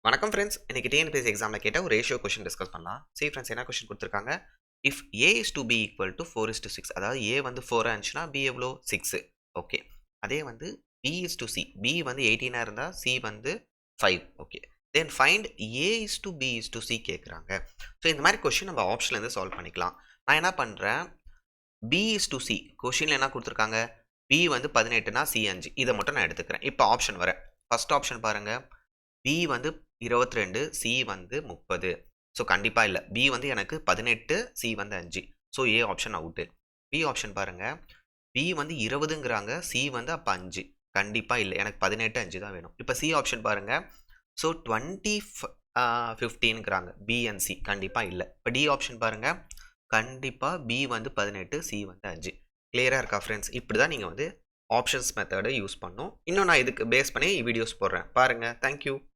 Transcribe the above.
வணக்கம் ஃப்ரெண்ட்ஸ். இன்னைக்கு டிஎன்பிஎஸ்சி எக்ஸாம்ல கேட்ட ஒரு ரேஷியோ கொஸ்டின் டிஸ்கஸ் பண்ணலாம். சரி ஃப்ரெண்ட்ஸ், என்ன கொஸ்டின் குடுத்துருக்காங்க? If A is to B equal to 4:6, அதாவது ஏ வந்து 4 இருந்துச்சுன்னா பி எவ்வளோ? 6. ஓகே. அதே வந்து B is to C, B வந்து 18 இருந்தா சி வந்து 5. Okay. Then find A is to B is to C கேட்குறாங்க. ஸோ இந்த மாதிரி கொஸ்டின் நம்ம ஆப்ஷன்லேருந்து சால்வ் பண்ணிக்கலாம். நான் என்ன பண்ணுறேன், பி இஸ் டூ சி கொஸ்டினில் என்ன கொடுத்துருக்காங்க? பி வந்து 18னா சி 5, இதை மட்டும் நான் எடுத்துக்கிறேன். இப்போ ஆப்ஷன் வரேன். ஃபர்ஸ்ட் ஆப்ஷன் பாருங்க, பி வந்து 22, சி வந்து 30. ஸோ கண்டிப்பா இல்ல. பி வந்து எனக்கு 18, சி வந்து 5. So A option out. B option பாருங்க. பி வந்து 20ங்கிறாங்க, சி வந்து அப்ப 5. கண்டிப்பா இல்ல. எனக்கு 18, 5 தான் வேணும். இப்ப சி ஆப்ஷன் பாருங்க. ஸோ 20, 15ங்கிறாங்க. பி அண்ட் சி கண்டிப்பா இல்ல. இப்ப டி ஆப்ஷன் பாருங்க. கண்டிப்பா பி வந்து 18, சி வந்து 5. கிளியரா இருக்கா ஃப்ரெண்ட்ஸ்? இப்படிதான் நீங்க வந்து ஆப்ஷன்ஸ் மெத்தட யூஸ் பண்ணணும். இன்னும் நான் இதுக்கு பேஸ் பண்ணி வீடியோஸ் போடுறேன். பாருங்க. Thank you.